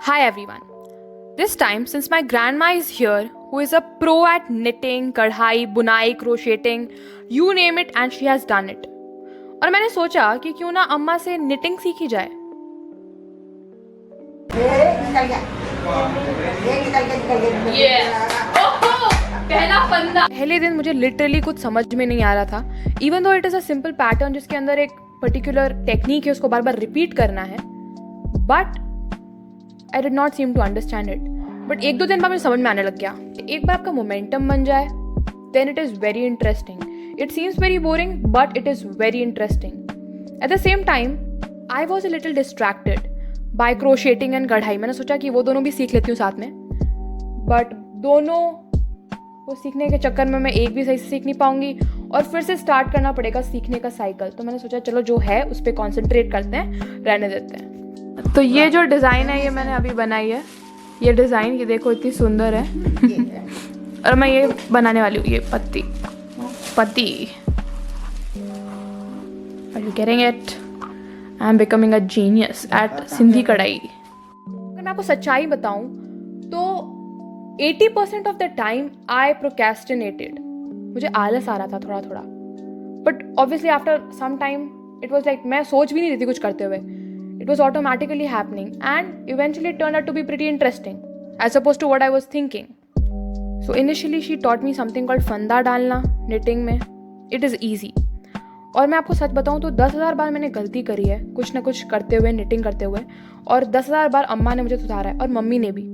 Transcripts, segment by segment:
Hi everyone. This time, since my grandma is here, who is a pro at knitting, कढ़ाई, बुनाई, crocheting, you name it and she has done it. और मैंने सोचा कि क्यों ना अम्मा से knitting सीखी जाए. पहले दिन मुझे लिटरली कुछ समझ में नहीं आ रहा था. Even though it is a simple pattern जिसके अंदर एक पर्टिकुलर टेक्निक है, उसको बार बार रिपीट करना है, but I did not seem to understand it. But एक दो दिन बाद मुझे समझ में आने लग गया. एक बार आपका मोमेंटम बन जाए then it is very interesting. It seems very boring but it is very interesting. At the same time I was a little distracted by crocheting and कढ़ाई. मैंने सोचा कि वो दोनों भी सीख लेती हूँ साथ में, बट दोनों को सीखने के चक्कर में मैं एक भी सही से सीख नहीं पाऊंगी और फिर से स्टार्ट करना पड़ेगा सीखने का साइकिल. तो मैंने सोचा चलो जो है उस पर कॉन्सेंट्रेट करते हैं, रहने देते हैं. तो ये जो डिज़ाइन है ये मैंने अभी बनाई है. ये डिज़ाइन ये देखो इतनी सुंदर है. और मैं ये बनाने वाली हूँ, ये पत्ती. Are you getting it? I am becoming a genius at Sindhi कढ़ाई. अगर मैं आपको सच्चाई बताऊँ तो 80% of the time I procrastinated. मुझे आलस आ रहा था थोड़ा थोड़ा, but obviously after some time it was like मैं सोच भी नहीं रही थी कुछ करते हुए. It was automatically happening and eventually it turned out to be pretty interesting as opposed to what I was thinking. So initially she taught me something called फंदा डालना knitting में. It is easy. और मैं आपको सच बताऊँ तो 10,000 बार मैंने गलती करी है कुछ ना कुछ करते हुए, knitting करते हुए, और 10,000 बार अम्मा ने मुझे सुधारा है और मम्मी ने भी.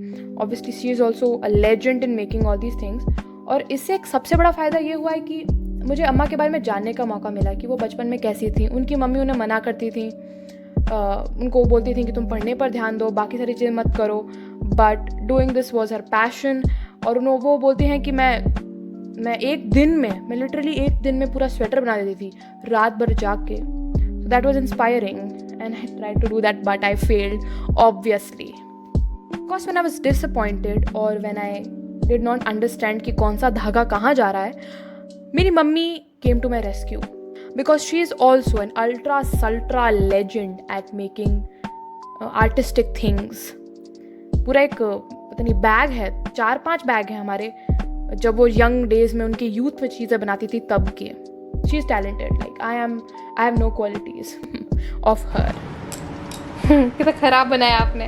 Obviously she is also a legend in making all these things. और इससे एक सबसे बड़ा फ़ायदा ये हुआ है कि मुझे अम्मा के बारे में जानने का मौका मिला कि वो बचपन में कैसी थी. उनकी मम्मी उन्हें मना करती थी, उनको बोलती थी कि तुम पढ़ने पर ध्यान दो, बाकी सारी चीज़ें मत करो, but doing this was her passion. और वो बोलती हैं कि मैं एक दिन में, मैं लिटरली एक दिन में पूरा स्वेटर बना देती थी रात भर जाग के. So that was inspiring and I try to do that but I failed obviously. Because when I was disappointed और when I did not understand कि कौन सा धागा कहाँ जा रहा है, मेरी mummy came to my rescue. Because she is also an ultra legend at making artistic things. पूरा एक पता नहीं बैग है, 4-5 बैग है हमारे जब वो यंग डेज में उनके यूथ में चीज़ें बनाती थी तब के. She is talented. Like I have no qualities of her. कितना खराब बनाया आपने.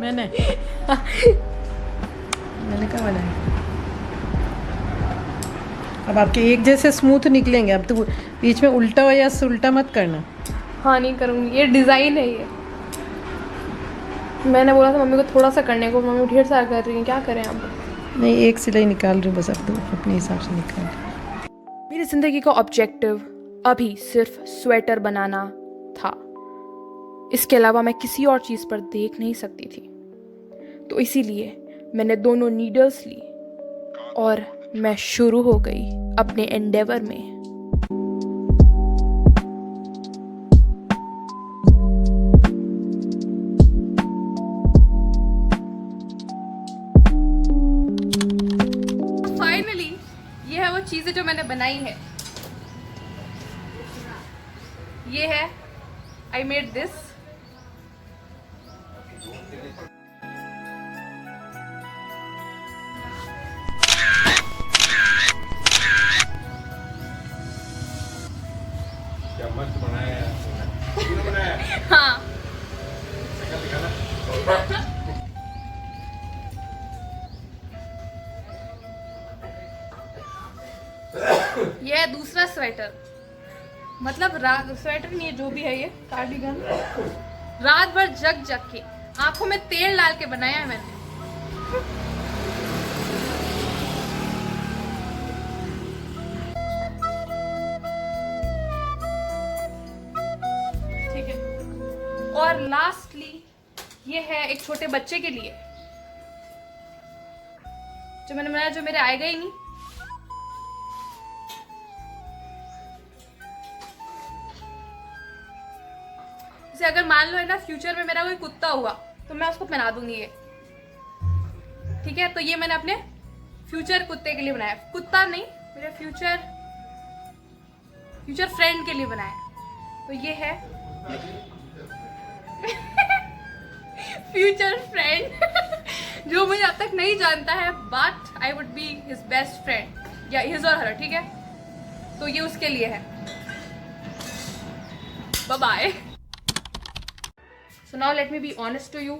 मैंने क्या बनाया? अब आपके एक जैसे स्मूथ निकलेंगे. अब तो बीच में उल्टा हो या उल्टा मत करना. हाँ नहीं करूँगी. ये डिज़ाइन है ये. मैंने बोला था मम्मी को थोड़ा सा करने को, मम्मी ढेर सारा कर रही हैं. क्या करें अब? नहीं, एक सिलाई निकाल रही हूँ बस. अब तो अपने हिसाब से निकाल रही. मेरी ज़िंदगी का ऑब्जेक्टिव अभी सिर्फ स्वेटर बनाना था. इसके अलावा मैं किसी और चीज़ पर देख नहीं सकती थी. तो इसीलिए मैंने दोनों नीडल्स ली और मैं शुरू हो गई अपने एंडेवर में. फाइनली ये है वो चीज़ें जो मैंने बनाई है. ये है आई मेड दिस. हाँ ये है दूसरा स्वेटर. मतलब स्वेटर नहीं है, जो भी है ये कार्डिगन. रात भर जग के आंखों में तेल डाल के बनाया है मैंने. ठीक है. और लास्टली ये है एक छोटे बच्चे के लिए जो मैंने बनाया, जो मेरे आएगा ही नहीं. जैसे अगर मान लो है ना फ्यूचर में मेरा कोई कुत्ता हुआ तो मैं उसको पहना दूंगी ये. ठीक है, तो ये मैंने अपने फ्यूचर कुत्ते के लिए बनाया. कुत्ता नहीं, मेरे फ्यूचर फ्यूचर फ्रेंड के लिए बनाया है। तो ये है फ्यूचर फ्रेंड जो मुझे अब तक नहीं जानता है, but I would be his best friend या हिज और हर, ठीक है। तो ये उसके लिए है। Bye bye. So now let me be honest to you,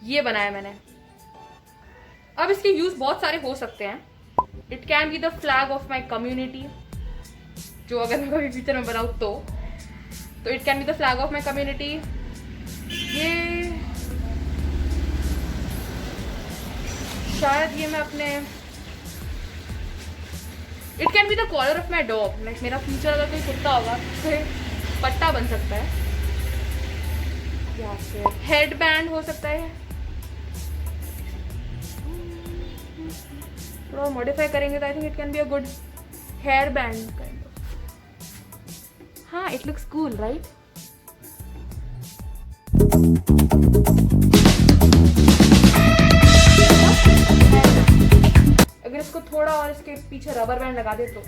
ये बनाया मैंने। अब इसके यूज बहुत सारे हो सकते हैं। It can be the flag of my community, जो अगर मैं कभी फ्यूचर में बनाऊँ तो it can be the flag of my community. ये शायद ये मैं अपने, it can be the collar of my dog. Like मेरा फ्यूचर अगर कोई कुत्ता होगा तो पट्टा बन सकता है, या फिर हेड बैंड हो सकता है। थोड़ा मॉडिफाई करेंगे तो I think it can be a good hair band kind of. हाँ, इट लुक्स कूल राइट। अगर इसको थोड़ा और इसके पीछे रबर बैंड लगा दे तो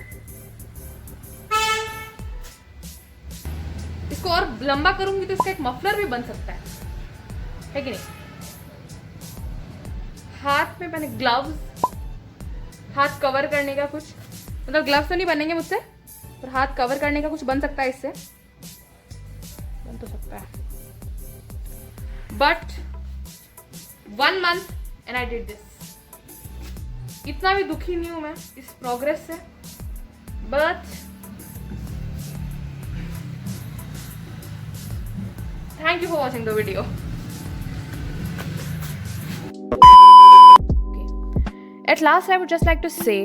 इसको और लंबा करूंगी तो इसका एक मफलर भी बन सकता है कि नहीं। हाथ में मैंने ग्लव्स, हाथ कवर करने का कुछ, मतलब ग्लव्स तो नहीं बनेंगे मुझसे, पर हाथ कवर करने का कुछ बन सकता है, इससे बन तो सकता है। But 1 month and I did this. इतना भी दुखी नहीं हूं मैं इस प्रोग्रेस से, but thank you for watching the video. At last, I would just like to say,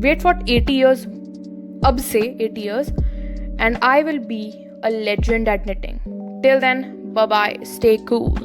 wait for 80 years, ab se 80 years, and I will be a legend at knitting. Till then, bye bye, stay cool.